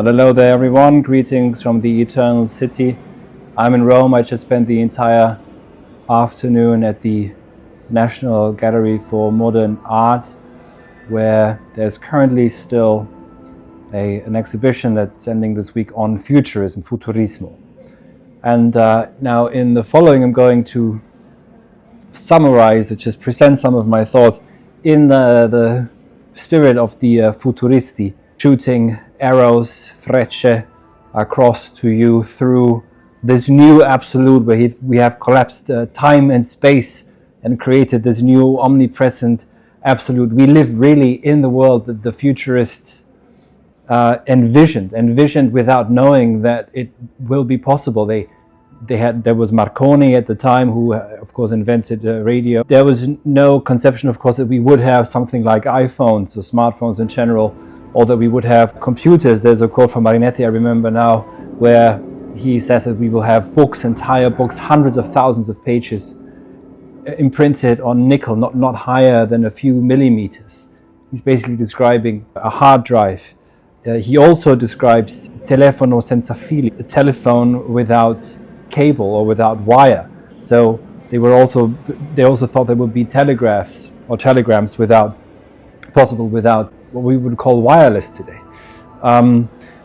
Well, hello there everyone, greetings from the Eternal City. I'm in Rome. I just spent the entire afternoon at the National Gallery for Modern Art, where there's currently still an exhibition that's ending this week on Futurism, Futurismo. And now in the following I'm going to summarize, or just present some of my thoughts in the spirit of the Futuristi, shooting arrows, frecce, across to you through this new absolute where we have collapsed time and space and created this new omnipresent absolute. We live really in the world that the futurists envisioned without knowing that it will be possible. There was Marconi at the time who of course invented radio. There was no conception, of course, that we would have something like iPhones or smartphones in general, or that we would have computers. There's a quote from Marinetti, I remember now, where he says that we will have books, entire books, hundreds of thousands of pages imprinted on nickel, not higher than a few millimeters. He's basically describing a hard drive. He also describes telefono senza fili, a telephone without cable or without wire. So they also thought there would be telegraphs or telegrams without what we would call wireless today.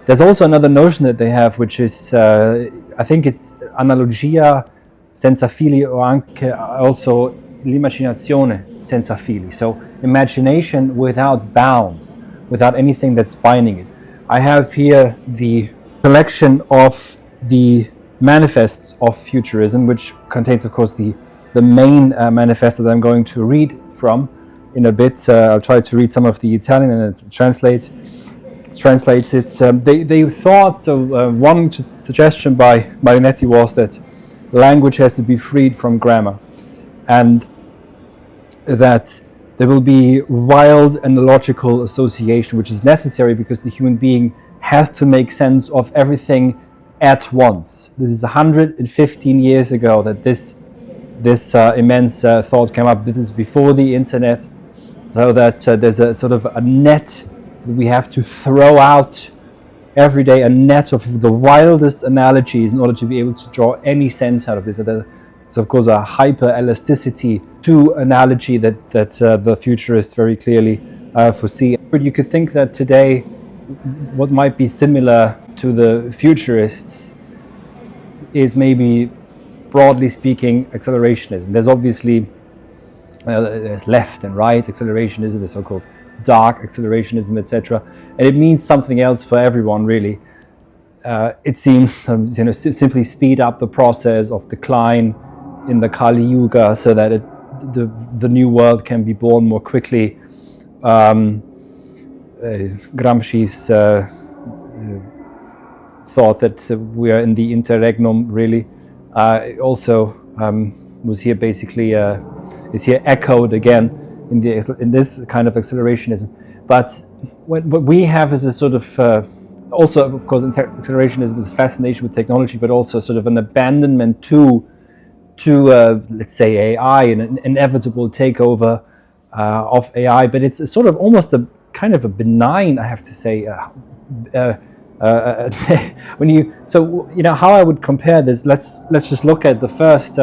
There's also another notion that they have, which is I think it's analogia senza fili, or anche also l'immaginazione senza fili. So imagination without bounds, without anything that's binding it. I have here the collection of the manifests of Futurism, which contains, of course, the main manifesto that I'm going to read from in a bit. I'll try to read some of the Italian and translates it. They thought, so one suggestion by Marinetti was that language has to be freed from grammar, and that there will be wild analogical association, which is necessary because the human being has to make sense of everything at once. This is 115 years ago that this immense thought came up. This is before the internet, so that there's a sort of a net that we have to throw out every day, a net of the wildest analogies in order to be able to draw any sense out of this. It's of course a hyper elasticity to analogy that the futurists very clearly foresee. But you could think that today what might be similar to the futurists is maybe, broadly speaking, accelerationism. There's obviously there's left and right accelerationism, the so-called dark accelerationism, etc., and it means something else for everyone, really. It seems simply speed up the process of decline in the Kali Yuga, so that the new world can be born more quickly. Gramsci's thought that we are in the interregnum, really. Also was here basically is here echoed again in this kind of accelerationism. But what we have is a sort of also, of course, accelerationism is a fascination with technology, but also sort of an abandonment to let's say AI, an inevitable takeover of AI. But it's a sort of almost a kind of a benign, I have to say. How I would compare this, let's just look at the first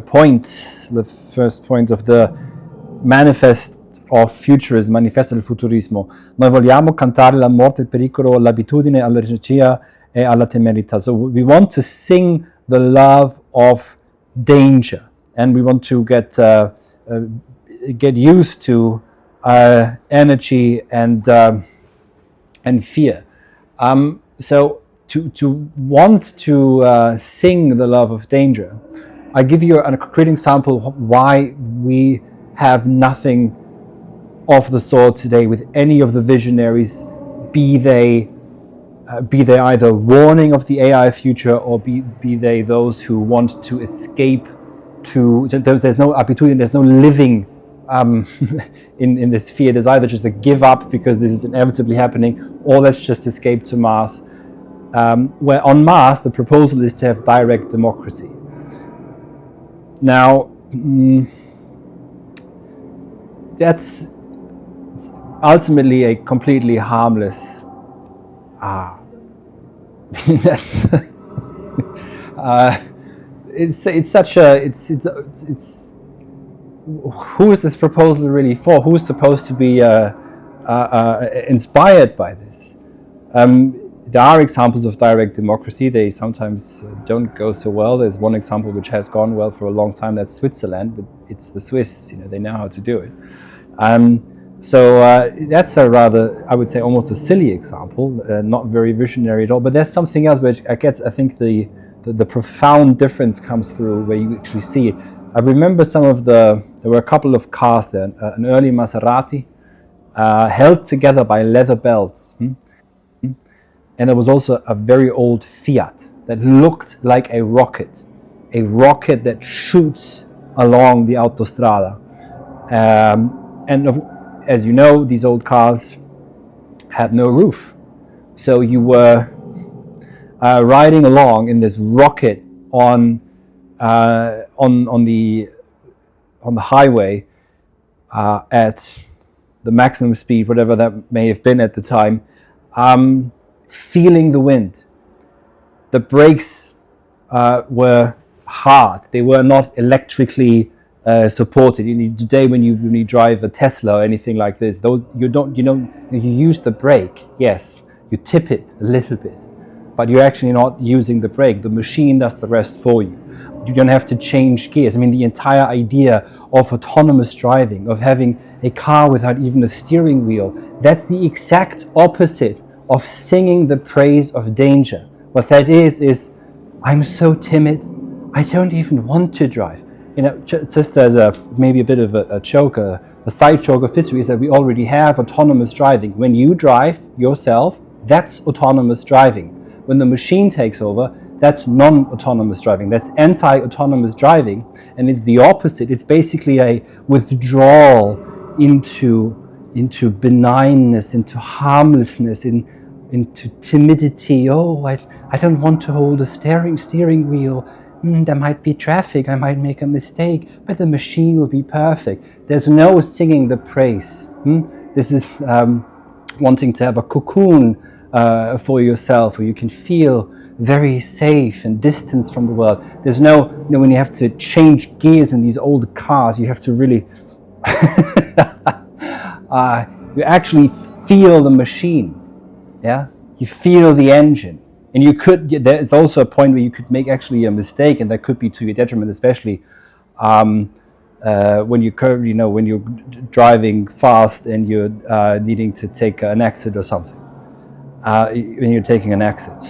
point of the manifest of Futurism, Manifesto del Futurismo. Noi vogliamo cantare la morte, il pericolo, l'abitudine, all'energia e alla temerità. So we want to sing the love of danger, and we want to get used to energy and fear. So to want to sing the love of danger, I give you a concrete example of why we have nothing of the sort today with any of the visionaries, be they either warning of the AI future, or be they those who want to escape to. There's no abitudine, there's no living in this fear. There's either just a give up because this is inevitably happening, or let's just escape to Mars. Where on Mars the proposal is to have direct democracy. Now, that's ultimately a completely harmless. That's it's such a it's who is this proposal really for? Who's supposed to be inspired by this? There are examples of direct democracy. They sometimes don't go so well. There's one example which has gone well for a long time. That's Switzerland, but it's the Swiss. They know how to do it. So that's a rather, I would say, almost a silly example, not very visionary at all. But there's something else which I think the profound difference comes through where you actually see it. I remember there were a couple of cars there, an early Maserati, held together by leather belts. And there was also a very old Fiat that looked like a rocket that shoots along the autostrada. And as you know, these old cars had no roof. So you were riding along in this rocket on the highway at the maximum speed, whatever that may have been at the time, feeling the wind. The brakes were hard. They were not electrically supported. Today, when you drive a Tesla or anything like this, you use the brake. Yes, you tip it a little bit, but you're actually not using the brake. The machine does the rest for you. You don't have to change gears. I mean, the entire idea of autonomous driving, of having a car without even a steering wheel, that's the exact opposite of singing the praise of danger. What that is I'm so timid, I don't even want to drive. Just as maybe a bit of a joke, a side joke of history is that we already have autonomous driving. When you drive yourself, that's autonomous driving. When the machine takes over, that's non-autonomous driving. That's anti-autonomous driving, and it's the opposite. It's basically a withdrawal into benignness, into harmlessness, into timidity. Oh, I don't want to hold a steering wheel. There might be traffic, I might make a mistake, but the machine will be perfect. There's no singing the praise. This is wanting to have a cocoon for yourself where you can feel very safe and distanced from the world. There's no, when you have to change gears in these old cars, you have to really, you actually feel the machine. Yeah, you feel the engine. And there's also a point where you could make actually a mistake, and that could be to your detriment, especially when you're driving fast and you're needing to take an exit or something. When you're taking an exit.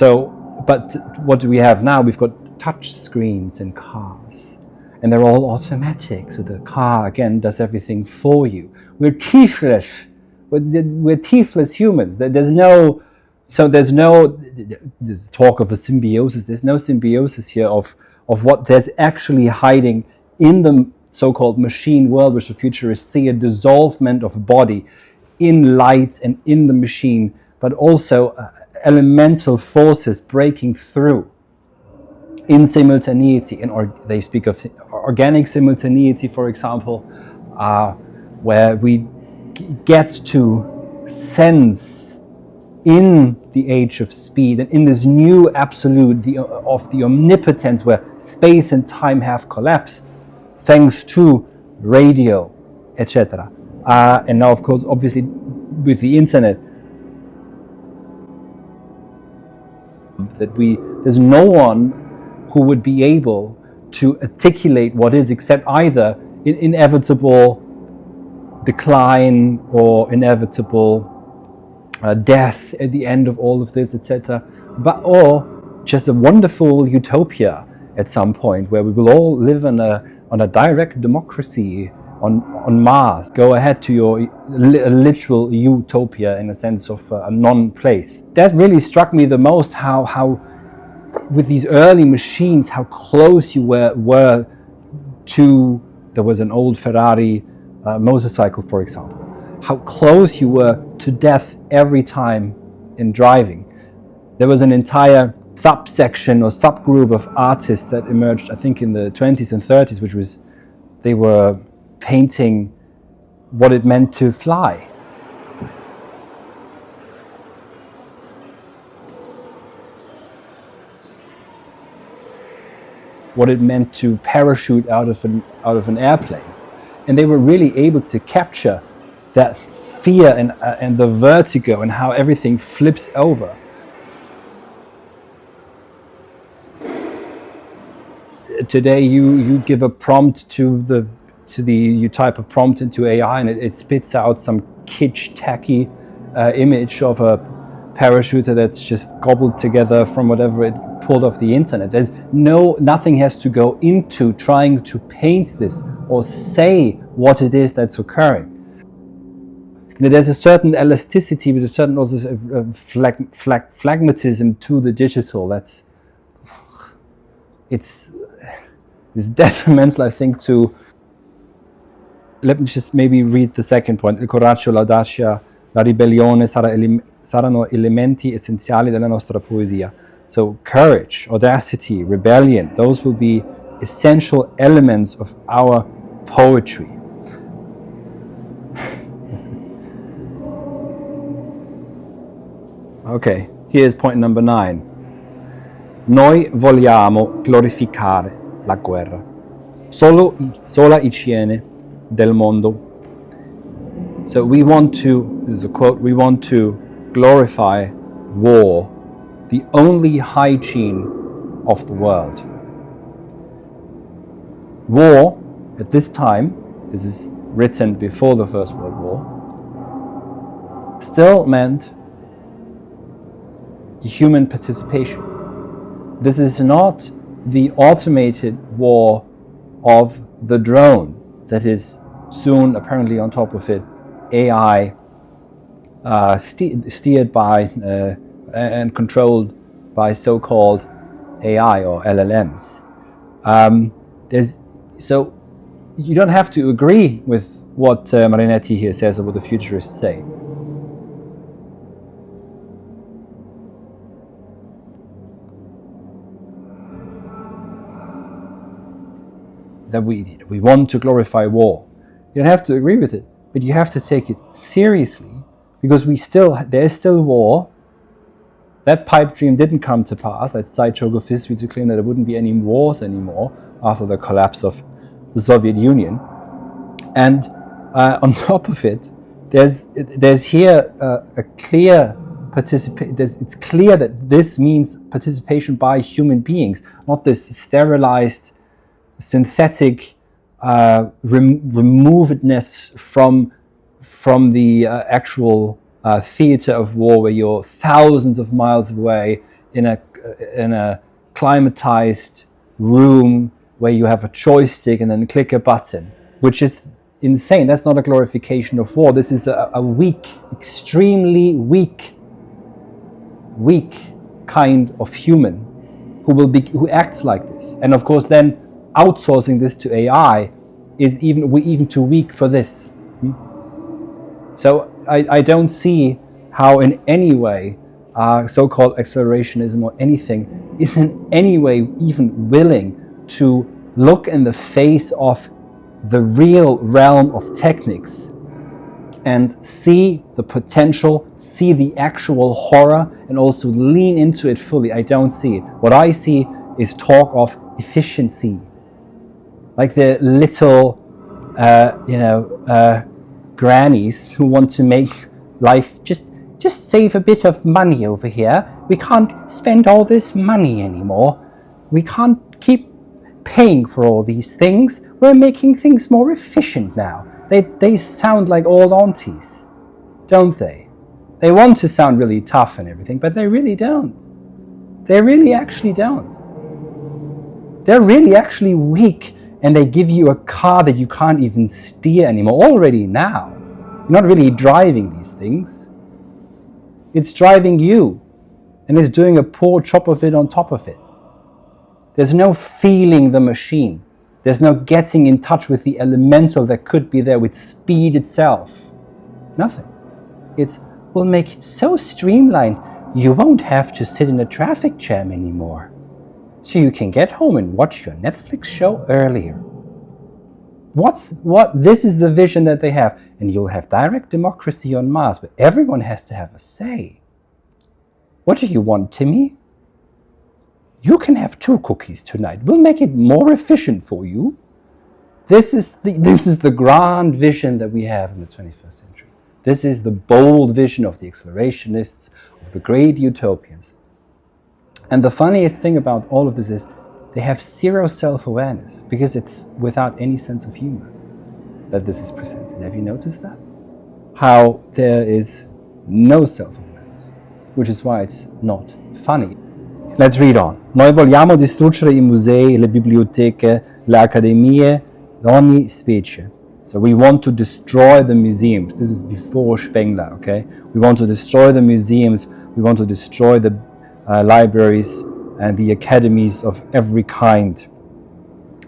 But what do we have now? We've got touch screens in cars, and they're all automatic. So the car again does everything for you. We're teethless. We're teethless humans. There's talk of a symbiosis. There's no symbiosis here of what there's actually hiding in the so-called machine world, which the futurists see a dissolvement of body in light and in the machine, but also elemental forces breaking through in simultaneity. And they speak of organic simultaneity, for example, where we get to sense in the age of speed and in this new absolute of the omnipotence where space and time have collapsed thanks to radio, etc. And now, of course, obviously with the internet, there's no one who would be able to articulate what is, except either an inevitable decline or inevitable death at the end of all of this, etc. Or just a wonderful utopia at some point where we will all live on a direct democracy on Mars. Go ahead to your literal utopia in a sense of a non-place. That really struck me the most, how with these early machines, how close you were to, there was an old Ferrari motorcycle, for example, how close you were to death every time in driving. There was an entire subsection or subgroup of artists that emerged, I think, in the 20s and 30s, which was, they were painting what it meant to fly. what it meant to parachute out of an airplane. And they were really able to capture that fear and the vertigo and how everything flips over. Today you give a prompt you type a prompt into AI and it spits out some kitsch tacky image of a parachuter that's just gobbled together from whatever it pulled off the internet. There's nothing has to go into trying to paint this or say what it is that's occurring. There's a certain elasticity, but a certain also phlegmatism to the digital. It's detrimental, I think, to. Let me just maybe read the second point. Il coraggio, l'audacia, la ribellione saranno elementi essenziali della nostra poesia. So courage, audacity, rebellion, those will be essential elements of our poetry. Okay, here's point number 9. Noi vogliamo glorificare la guerra. Sola igiene del mondo. So we want to, this is a quote, we want to glorify war, the only hygiene of the world. War, at this time, this is written before the First World War, still meant human participation. This is not the automated war of the drone that is soon apparently on top of it AI steered by and controlled by so-called AI or LLMs. So you don't have to agree with what Marinetti here says or what the futurists say. That we want to glorify war. You don't have to agree with it, but you have to take it seriously because there is still war. That pipe dream didn't come to pass. That side joke of history to claim that there wouldn't be any wars anymore after the collapse of the Soviet Union. And on top of it, there's here a clear participation. It's clear that this means participation by human beings, not this sterilized, synthetic removedness from the actual theater of war, where you're thousands of miles away in a climatized room where you have a joystick and then click a button, which is insane. That's not a glorification of war. This is a weak, extremely weak kind of human who acts like this. And of course, then outsourcing this to AI is even too weak for this. So I don't see how in any way so-called accelerationism or anything is in any way even willing to look in the face of the real realm of techniques and see the potential, see the actual horror, and also lean into it fully. I don't see it. What I see is talk of efficiency, like the little, grannies who want to make life just save a bit of money over here. We can't spend all this money anymore. We can't keep paying for all these things. We're making things more efficient now. They sound like old aunties, don't they? They want to sound really tough and everything, but they really don't. They really actually don't. They're really actually weak, and they give you a car that you can't even steer anymore. Already now. You're not really driving these things. It's driving you, and it's doing a poor job of it on top of it. There's no feeling the machine. There's no getting in touch with the elemental that could be there with speed itself. Nothing. We'll make it so streamlined, you won't have to sit in a traffic jam anymore. So you can get home and watch your Netflix show earlier. This is the vision that they have. And you'll have direct democracy on Mars, but everyone has to have a say. What do you want, Timmy? you can have 2 cookies tonight. We'll make it more efficient for you. This is the grand vision that we have in the 21st century. This is the bold vision of the accelerationists, of the great utopians. And the funniest thing about all of this is they have zero self-awareness, because it's without any sense of humor that this is presented. Have you noticed that? How there is no self-awareness, which is why it's not funny. Let's read on. Noi vogliamo distruggere I musei, le biblioteche, le accademie, ogni specie. So we want to destroy the museums. This is before Spengler, okay? We want to destroy the museums. We want to destroy the libraries and the academies of every kind.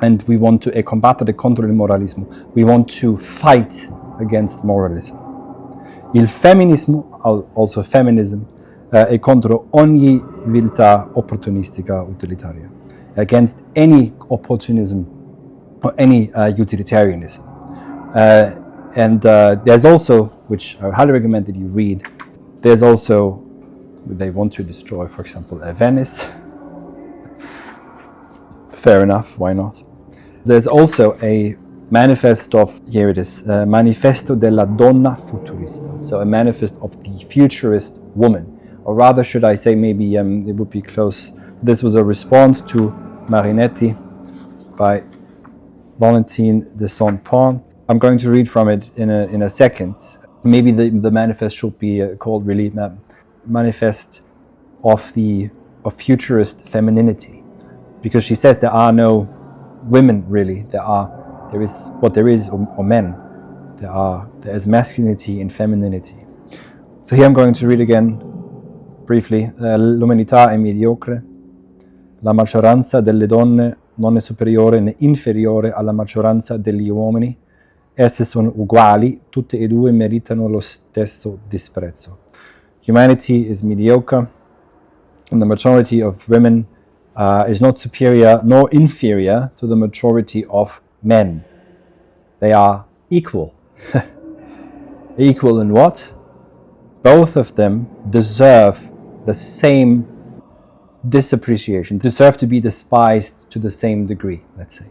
And we want to combattere contro il moralismo. We want to fight against moralism. Il femminismo, also feminism, è contro ogni viltà opportunistica utilitaria. Against any opportunism or any utilitarianism. And there's also, which I highly recommend that you read, there's also, they want to destroy, for example, Venice. Fair enough, why not? There's also a manifest of, here it is, Manifesto della Donna Futurista. So a manifest of the futurist woman. Or rather, should I say, maybe it would be close. This was a response to Marinetti by Valentine de Saint-Pont. I'm going to read from it in a second. Maybe the manifest should be called really Manifest of Futurist Femininity, because she says there are no women really. There is what there is, or men. There is masculinity and femininity. So here I'm going to read again briefly. L'umanità è mediocre. La maggioranza delle donne non è superiore né inferiore alla maggioranza degli uomini. Esse sono uguali, tutte e due meritano lo stesso disprezzo. Humanity is mediocre, and the majority of women is not superior nor inferior to the majority of men. They are equal. Equal in what? Both of them deserve the same disappreciation, deserve to be despised to the same degree, let's say.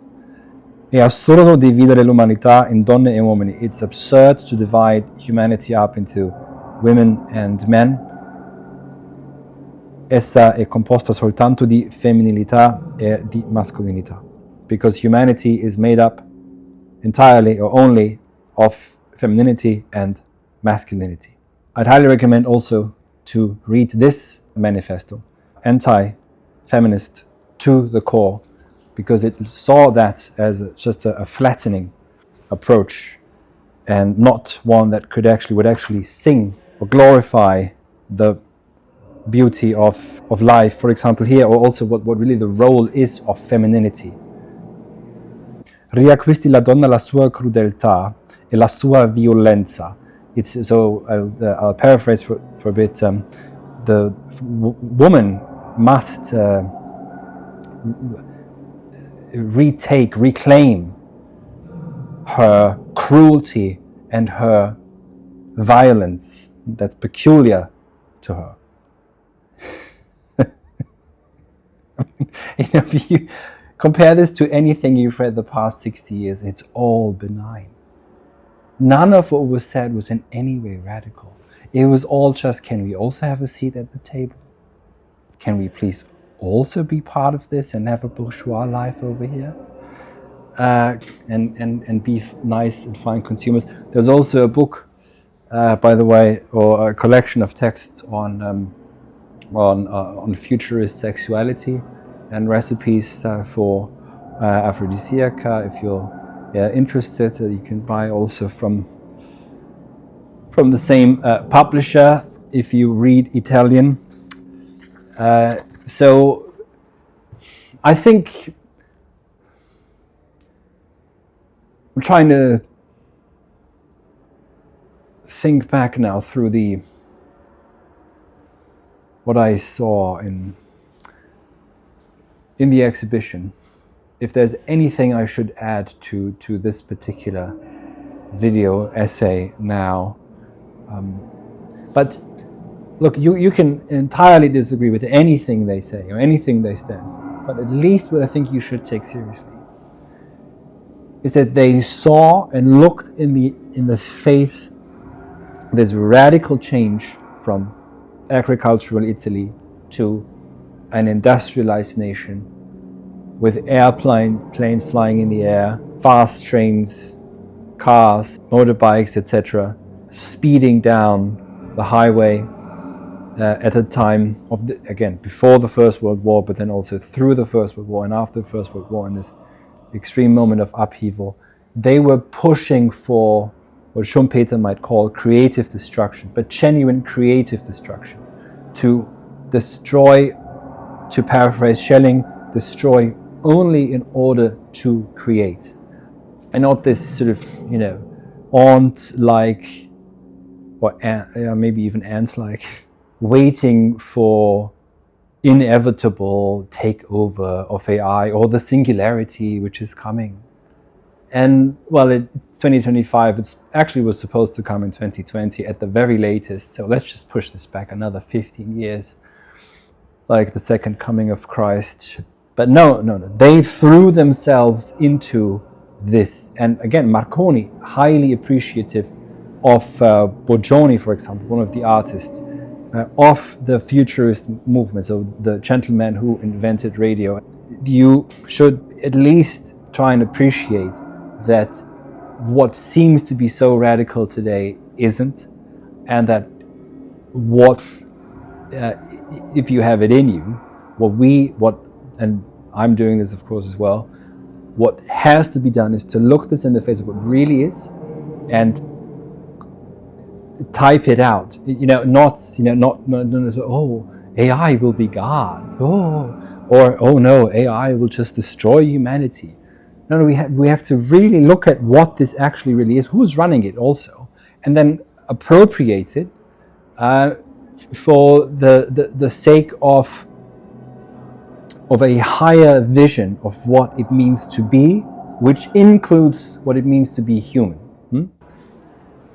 È assurdo dividere l'umanità in donne e uomini. It's absurd to divide humanity up into women and men. Essa è composta soltanto di femminilità e di mascolinità. Because humanity is made up entirely or only of femininity and masculinity. I'd highly recommend also to read this manifesto, anti-feminist to the core, because it saw that as just a flattening approach and not one that would actually sing or glorify the beauty of life, for example here, or also what really the role is of femininity. Riacquisti la donna la sua crudeltà e la sua violenza. So I'll paraphrase for a bit. The woman must reclaim her cruelty and her violence that's peculiar to her. If you compare this to anything you've read the past 60 years, it's all benign. None of what was said was in any way radical. It was all just, can we also have a seat at the table? Can we please also be part of this and have a bourgeois life over here? And be nice and fine consumers. There's also a book, by the way, or a collection of texts on futurist sexuality and recipes for aphrodisiac. If you're interested, you can buy also from the same publisher if you read Italian. So I think I'm trying to think back now through what I saw in the exhibition. If there's anything I should add to this particular video essay now, but look, you can entirely disagree with anything they say or anything they stand for, but at least what I think you should take seriously is that they saw and looked in the face this radical change from agricultural Italy to an industrialized nation with planes flying in the air, fast trains, cars, motorbikes, etc., speeding down the highway at a time of, again, before the First World War, but then also through the First World War and after the First World War, in this extreme moment of upheaval. They were pushing for what Schumpeter might call creative destruction, but genuine creative destruction, to destroy, to paraphrase Schelling, destroy only in order to create. And not this sort of, ant-like, or maybe even ant-like, waiting for inevitable takeover of AI or the singularity which is coming. And well, it's 2025. It actually was supposed to come in 2020 at the very latest. So let's just push this back another 15 years, like the second coming of Christ. But no. They threw themselves into this. And again, Marconi, highly appreciative of Boggioni, for example, one of the artists, of the futurist movement, so the gentleman who invented radio. You should at least try and appreciate that what seems to be so radical today isn't, and that if you have it in you, and I'm doing this of course as well, what has to be done is to look this in the face of what really is and type it out. Not oh, AI will be God. Oh no, AI will just destroy humanity. No, we have to really look at what this actually really is, who's running it also, and then appropriate it for the sake of a higher vision of what it means to be, which includes what it means to be human.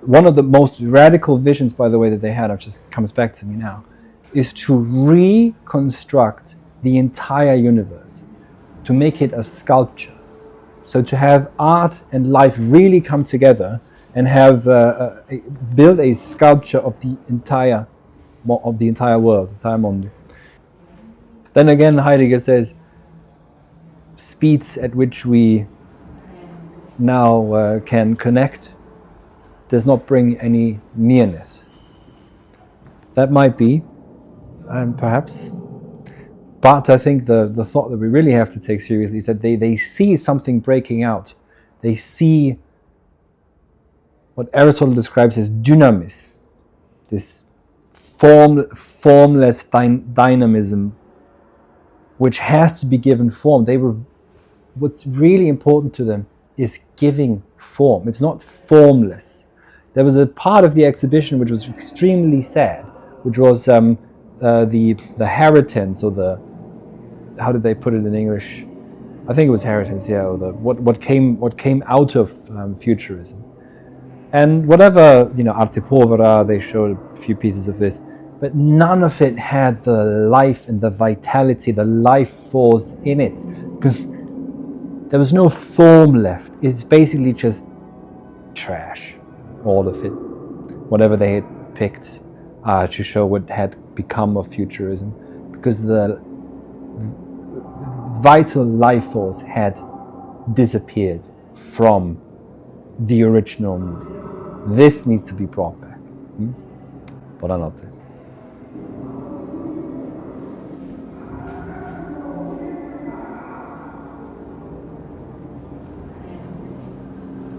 One of the most radical visions, by the way, that they had, it just comes back to me now, is to reconstruct the entire universe, to make it a sculpture. So to have art and life really come together and have build a sculpture of the entire world, the entire mondo. Then again, Heidegger says, speeds at which we now can connect does not bring any nearness. That might be, perhaps. But I think the thought that we really have to take seriously is that they see something breaking out. They see what Aristotle describes as dynamis, this formless dynamism, which has to be given form. What's really important to them is giving form. It's not formless. There was a part of the exhibition which was extremely sad, which was the heritance, or the, how did they put it in English? I think it was heritance, yeah, or what came out of futurism. And whatever, Arte Povera, they showed a few pieces of this, but none of it had the life and the vitality, the life force in it, because there was no form left. It's basically just trash, all of it, whatever they had picked to show what had become of futurism, because the vital life force had disappeared from the original movement. This needs to be brought back. Buonanotte.